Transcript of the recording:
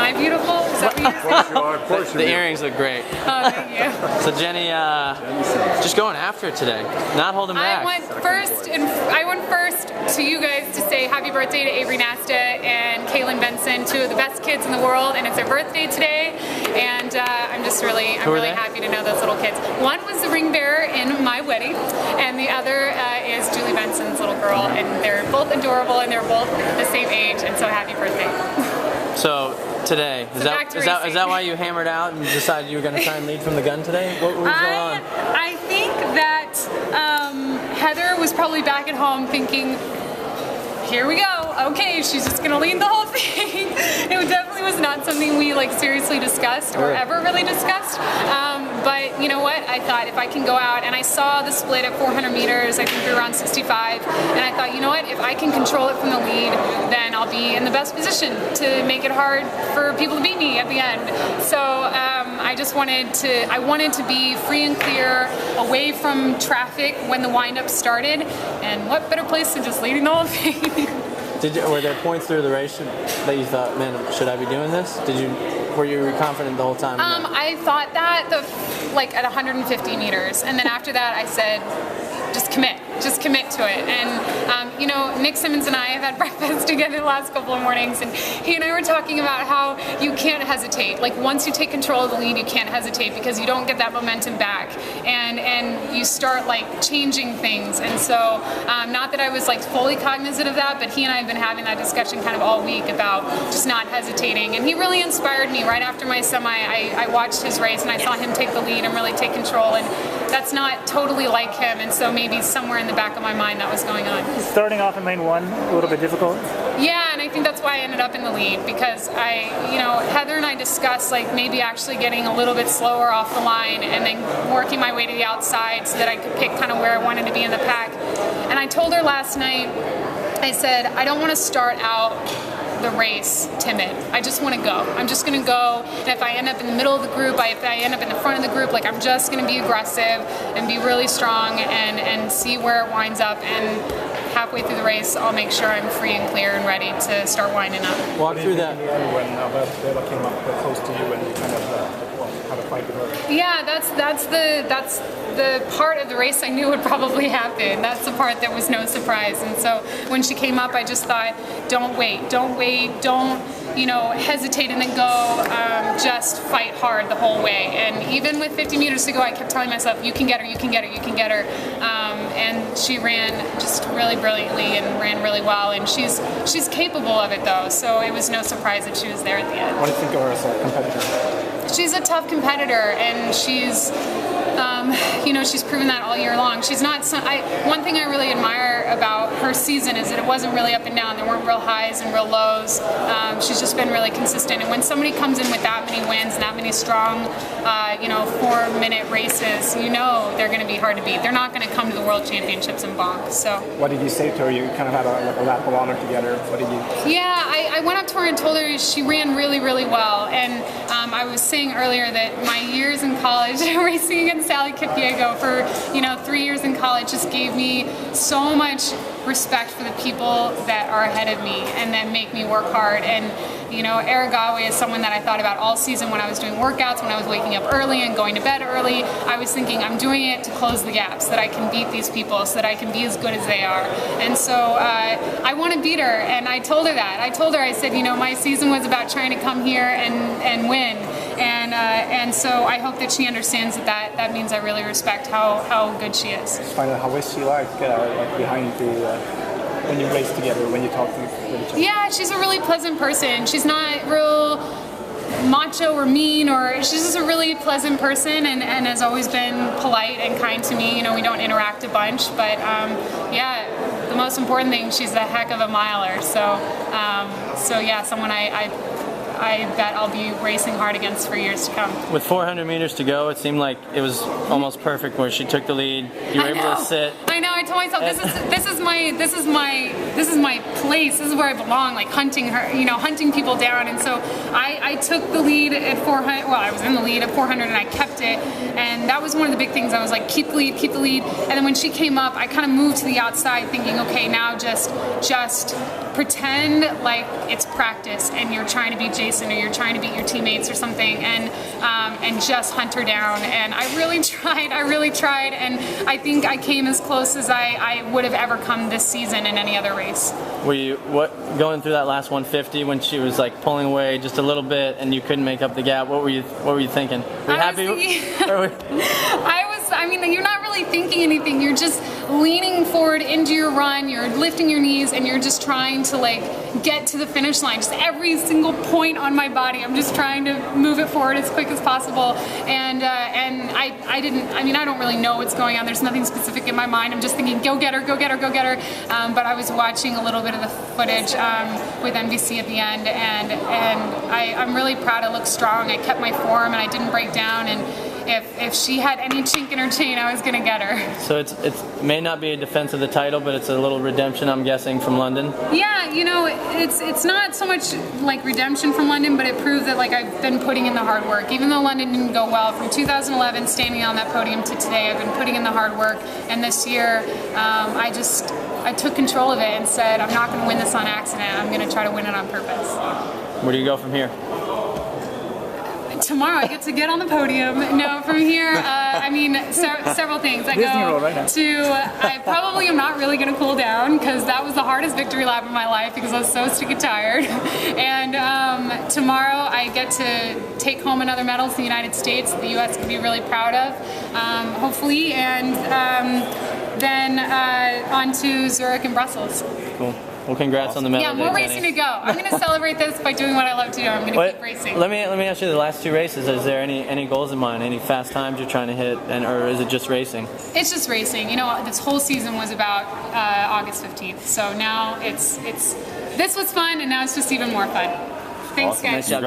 I beautiful? Is that what you're saying? Of course you are. The earrings look great. Oh, thank you. So Jenny, just going after it today, not holding back. I went first to you guys to say happy birthday to Avery Nasta and Kaylin Benson, two of the best kids in the world, and it's their birthday today. And I'm really happy to know those little kids. One was the ring bearer in my wedding, and the other is Julie Benson's little girl, and they're both adorable, and they're both the same age, and so happy birthday. So today, is that why you hammered out and decided you were going to try and lead from the gun today? What was going on? I think that Heather was probably back at home thinking, here we go. Okay, she's just gonna lead the whole thing. It definitely was not something we seriously discussed or ever really discussed. But you know what? I thought if I can go out, and I saw the split at 400 meters, I think we were around 65, and I thought, you know what? If I can control it from the lead, then I'll be in the best position to make it hard for people to beat me at the end. So I wanted to be free and clear, away from traffic when the windup started, and what better place than just leading the whole thing? Were there points through the race that you thought, man, should I be doing this? Were you confident the whole time? I thought that at 150 meters, and then after that I said, just commit to it. And you know, Nick Simmons and I have had breakfast together the last couple of mornings, and he and I were talking about how you can't hesitate. Like, once you take control of the lead, you can't hesitate because you don't get that momentum back, and you start changing things. And so, not that I was fully cognizant of that, but he and I have been having that discussion kind of all week about just not hesitating. And he really inspired me. Right after my semi, I watched his race and I saw him take the lead and really take control. And that's not totally like him, and so maybe somewhere in the back of my mind that was going on. Starting off in lane one, a little bit difficult? Yeah, and I think that's why I ended up in the lead, because Heather and I discussed maybe actually getting a little bit slower off the line and then working my way to the outside so that I could pick kind of where I wanted to be in the pack. And I told her last night, I said, I don't want to start out the race timid. I just want to go. I'm just going to go, and if I end up in the middle of the group, if I end up in the front of the group, I'm just going to be aggressive and be really strong and see where it winds up, and halfway through the race I'll make sure I'm free and clear and ready to start winding up. Walk through that. When Bella came up close to you and you kind of had a fight with her. Yeah, that's the part of the race I knew would probably happen. That's the part that was no surprise. And so when she came up, I just thought, don't wait, don't hesitate and then go. Just fight hard the whole way. And even with 50 meters to go, I kept telling myself, you can get her, you can get her, you can get her. And she ran just really brilliantly and ran really well. And she's capable of it though, so it was no surprise that she was there at the end. What do you think of her as a competitor? She's a tough competitor, and she's proven that all year long. She's not. One thing I really admire about her season is that it wasn't really up and down. There weren't real highs and real lows. She's just been really consistent. And when somebody comes in with that many wins and that many strong, 4-minute races, they're going to be hard to beat. They're not going to come to the World Championships and bonk. So. What did you say to her? You kind of had a lap of honor together. What did you? Yeah, I went up to her and told her she ran really, really well. And I was saying earlier that my years in college racing against Sally Kipiego for 3 years in college just gave me so much respect for the people that are ahead of me and that make me work hard. And Aragawa is someone that I thought about all season when I was doing workouts, when I was waking up early and going to bed early. I was thinking, I'm doing it to close the gap so that I can beat these people, so that I can be as good as they are. And so I want to beat her, and I told her that. I said, my season was about trying to come here and win. And so I hope that she understands that means I really respect how good she is. Just find out, how is she behind when you race together, when you talk to each other? Yeah, she's a really pleasant person. She's not real macho or mean, she's just a really pleasant person and has always been polite and kind to me. We don't interact a bunch, but yeah, the most important thing, she's a heck of a miler. So yeah, someone I bet I'll be racing hard against for years to come. With 400 meters to go, it seemed like it was almost perfect where she took the lead. You were able to sit. I know. I told myself this is my place. This is where I belong. Hunting her, hunting people down. And so I took the lead at 400. Well, I was in the lead at 400, and I kept it. And that was one of the big things. I was like, keep the lead, keep the lead. And then when she came up, I kind of moved to the outside, thinking, okay, now just pretend like it's practice and you're trying to beat race and you're trying to beat your teammates or something, and just hunt her down. And I really tried, and I think I came as close as I would have ever come this season in any other race. Were you going through that last 150 when she was like pulling away just a little bit and you couldn't make up the gap? What were you thinking? Were you happy? I mean, you're not really thinking anything. You're just leaning forward into your run. You're lifting your knees, and you're just trying to like get to the finish line. Just every single point on my body, I'm just trying to move it forward as quick as possible. And I didn't. I mean, I don't really know what's going on. There's nothing specific in my mind. I'm just thinking, go get her, go get her, go get her. But I was watching a little bit of the footage with NBC at the end, and I'm really proud. I looked strong. I kept my form, and I didn't break down. And if she had any chink in her chain, I was going to get her. So it may not be a defense of the title, but it's a little redemption, I'm guessing, from London. Yeah, you know, it's not so much like redemption from London, but it proves that like I've been putting in the hard work. Even though London didn't go well, from 2011 standing on that podium to today, I've been putting in the hard work. And this year, I took control of it and said, I'm not going to win this on accident. I'm going to try to win it on purpose. Where do you go from here? Tomorrow I get to get on the podium. No, from here, I mean, several things. I probably am not really going to cool down because that was the hardest victory lap of my life because I was so sick and tired. And tomorrow I get to take home another medal to the United States that the U.S. can be really proud of, hopefully, and then on to Zurich and Brussels. Cool. Well, congrats on the medal. Yeah, more racing to go. I'm going to celebrate this by doing what I love to do. I'm going to keep racing. Let me ask you the last two races. Is there any goals in mind? Any fast times you're trying to hit, or is it just racing? It's just racing. You know, this whole season was about August 15th. So now this was fun, and now it's just even more fun. Thanks, guys. Nice job.